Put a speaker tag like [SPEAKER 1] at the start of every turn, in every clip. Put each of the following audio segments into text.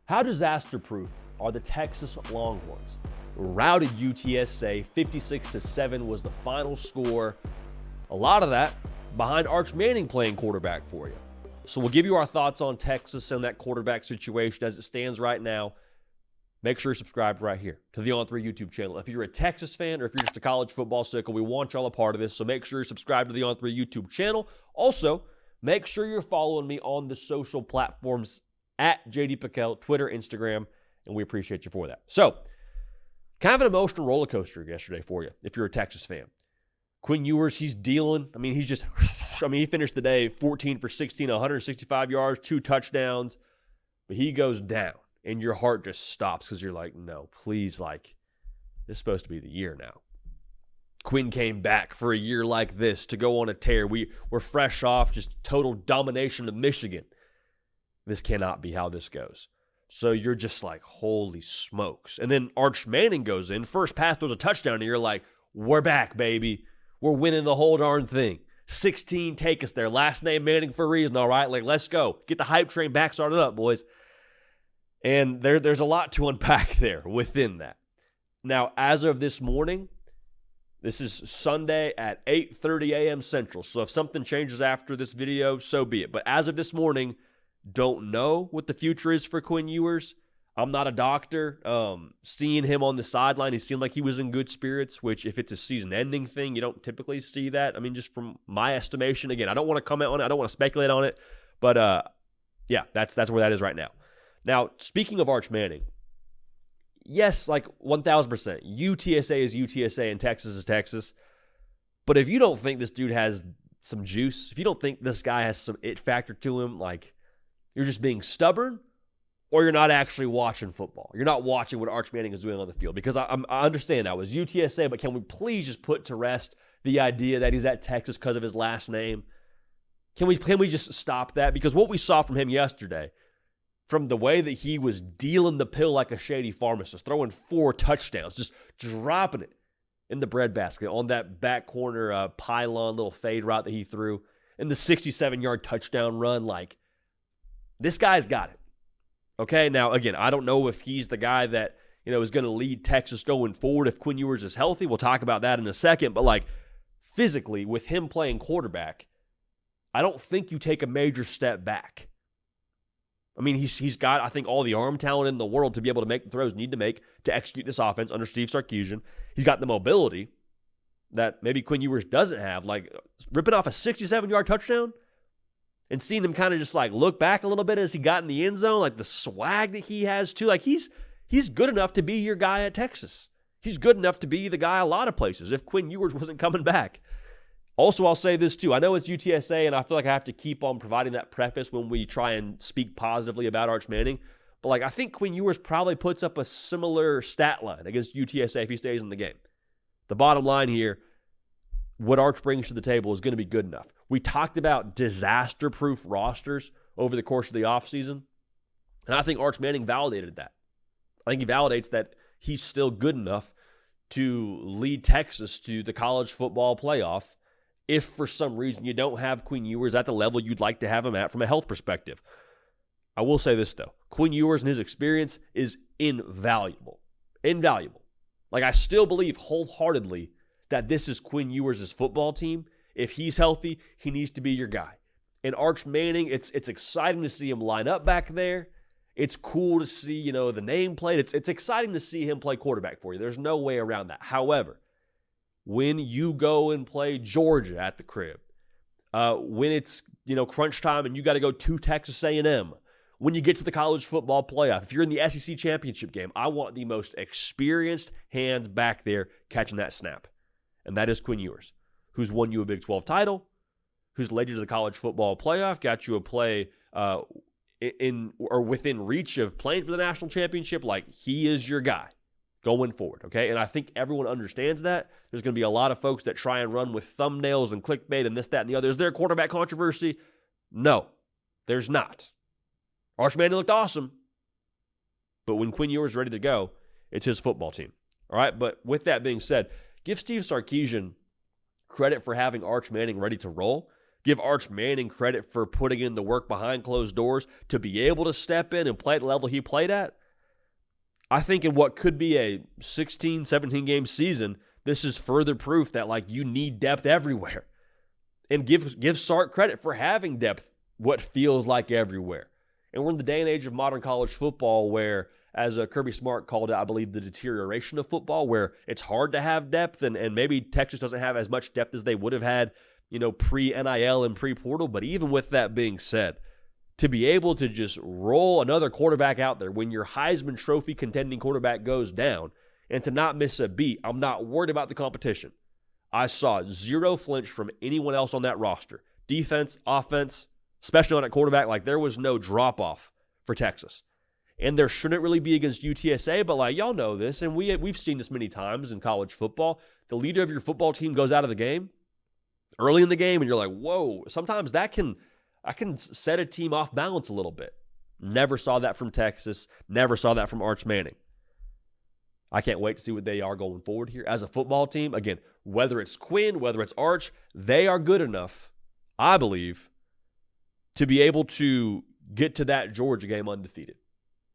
[SPEAKER 1] How disaster-proof are the Texas Longhorns? Routed UTSA 56-7 was the final score. A lot of that behind Arch Manning playing quarterback for you. So we'll give you our thoughts on Texas and that quarterback situation as it stands right now. Make sure you're subscribed right here to the On3 YouTube channel. If you're a Texas fan or if you're just a college football sickle, we want y'all a part of this. So make sure you're subscribed to the On3 YouTube channel. Also, make sure you're following me on the social platforms at JD Piquel, Twitter, Instagram, and we appreciate you for that. So, kind of an emotional roller coaster yesterday for you if you're a Texas fan. Quinn Ewers, he's dealing. He finished the day 14 for 16, 165 yards, 2 touchdowns, but he goes down. And your heart just stops because you're like, no, please, this is supposed to be the year now. Quinn came back for a year like this to go on a tear. We're fresh off just total domination of Michigan. This cannot be how this goes. So you're just like, holy smokes. And then Arch Manning goes in. First pass throws a touchdown, and you're like, we're back, baby. We're winning the whole darn thing. 16 take us there. Last name Manning for a reason, all right? Let's go. Get the hype train back started up, boys. And there's a lot to unpack there within that. Now, as of this morning, this is Sunday at 8:30 a.m. Central. So if something changes after this video, so be it. But as of this morning, don't know what the future is for Quinn Ewers. I'm not a doctor. Seeing him on the sideline, he seemed like he was in good spirits, which if it's a season-ending thing, you don't typically see that. Just from my estimation. Again, I don't want to comment on it. I don't want to speculate on it. But, yeah, that's where that is right now. Now, speaking of Arch Manning, yes, 1,000%. UTSA is UTSA and Texas is Texas. But if you don't think this dude has some juice, if you don't think this guy has some it factor to him, you're just being stubborn or you're not actually watching football. You're not watching what Arch Manning is doing on the field. Because I understand now, it was UTSA, but can we please just put to rest the idea that he's at Texas because of his last name? Can we just stop that? Because what we saw from him yesterday, from the way that he was dealing the pill like a shady pharmacist, throwing 4 touchdowns, just dropping it in the breadbasket on that back corner pylon little fade route that he threw, and the 67-yard touchdown run, this guy's got it. Okay, now, again, I don't know if he's the guy that, is going to lead Texas going forward if Quinn Ewers is healthy. We'll talk about that in a second. But, physically, with him playing quarterback, I don't think you take a major step back. He's got, I think, all the arm talent in the world to be able to make the throws need to make to execute this offense under Steve Sarkisian. He's got the mobility that maybe Quinn Ewers doesn't have, ripping off a 67-yard touchdown and seeing him kind of just look back a little bit as he got in the end zone, the swag that he has too. He's good enough to be your guy at Texas. He's good enough to be the guy a lot of places if Quinn Ewers wasn't coming back. Also, I'll say this too. I know it's UTSA, and I feel like I have to keep on providing that preface when we try and speak positively about Arch Manning. But I think Quinn Ewers probably puts up a similar stat line against UTSA if he stays in the game. The bottom line here, what Arch brings to the table is going to be good enough. We talked about disaster-proof rosters over the course of the offseason, and I think Arch Manning validated that. I think he validates that he's still good enough to lead Texas to the college football playoff if for some reason you don't have Quinn Ewers at the level you'd like to have him at from a health perspective. I will say this, though. Quinn Ewers and his experience is invaluable. Invaluable. I still believe wholeheartedly that this is Quinn Ewers' football team. If he's healthy, he needs to be your guy. And Arch Manning, it's exciting to see him line up back there. It's cool to see, the nameplate. It's exciting to see him play quarterback for you. There's no way around that. However, when you go and play Georgia at the crib, when it's, crunch time and you got to go to Texas A&M, when you get to the college football playoff, if you're in the SEC championship game, I want the most experienced hands back there catching that snap. And that is Quinn Ewers, who's won you a Big 12 title, who's led you to the college football playoff, got you a play in or within reach of playing for the national championship. He is your guy going forward, okay? And I think everyone understands that. There's going to be a lot of folks that try and run with thumbnails and clickbait and this, that, and the other. Is there a quarterback controversy? No, there's not. Arch Manning looked awesome, but when Quinn Ewers is ready to go, it's his football team, all right? But with that being said, give Steve Sarkisian credit for having Arch Manning ready to roll. give Arch Manning credit for putting in the work behind closed doors to be able to step in and play at the level he played at? I think in what could be a 16, 17 game season, this is further proof that like you need depth everywhere. And give Sark credit for having depth what feels like everywhere. And we're in the day and age of modern college football where, as Kirby Smart called it, I believe, the deterioration of football, where it's hard to have depth, and maybe Texas doesn't have as much depth as they would have had, pre-NIL and pre-portal. But even with that being said, to be able to just roll another quarterback out there when your Heisman Trophy contending quarterback goes down and to not miss a beat, I'm not worried about the competition. I saw zero flinch from anyone else on that roster. Defense, offense, especially on that quarterback, like there was no drop-off for Texas. And there shouldn't really be against UTSA, but like y'all know this, and we've seen this many times in college football. The leader of your football team goes out of the game early in the game, and you're like, whoa. Sometimes I can set a team off balance a little bit. Never saw that from Texas. Never saw that from Arch Manning. I can't wait to see what they are going forward here. As a football team, again, whether it's Quinn, whether it's Arch, they are good enough, I believe, to be able to get to that Georgia game undefeated.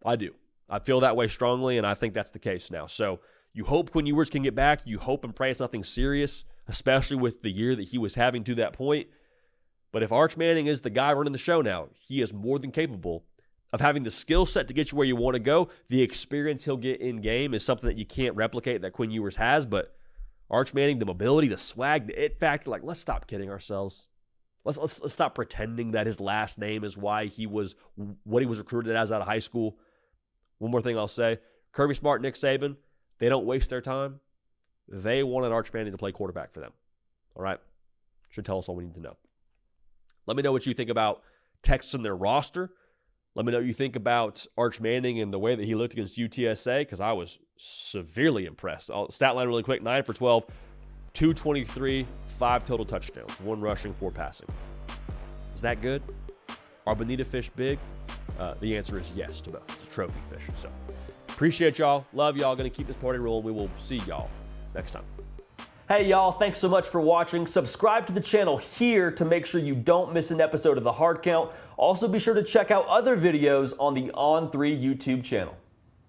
[SPEAKER 1] I do. I feel that way strongly, and I think that's the case now. So you hope Quinn Ewers can get back. You hope and pray it's nothing serious, especially with the year that he was having to that point. But if Arch Manning is the guy running the show now, he is more than capable of having the skill set to get you where you want to go. The experience he'll get in game is something that you can't replicate that Quinn Ewers has. But Arch Manning, the mobility, the swag, the it factor, like let's stop kidding ourselves. Let's stop pretending that his last name is why he was what he was recruited as out of high school. One more thing I'll say. Kirby Smart, Nick Saban, they don't waste their time. They wanted Arch Manning to play quarterback for them. All right? Should tell us all we need to know. Let me know what you think about Texas and their roster. Let me know what you think about Arch Manning and the way that he looked against UTSA, because I was severely impressed. Stat line really quick, 9 for 12, 223, 5 total touchdowns, 1 rushing, 4 passing. Is that good? Are bonita fish big? The answer is yes to both. It's a trophy fish. So appreciate y'all. Love y'all. Going to keep this party rolling. We will see y'all next time. Hey y'all, thanks so much for watching. Subscribe to the channel here to make sure you don't miss an episode of The Hard Count. Also be sure to check out other videos on the On3 YouTube channel.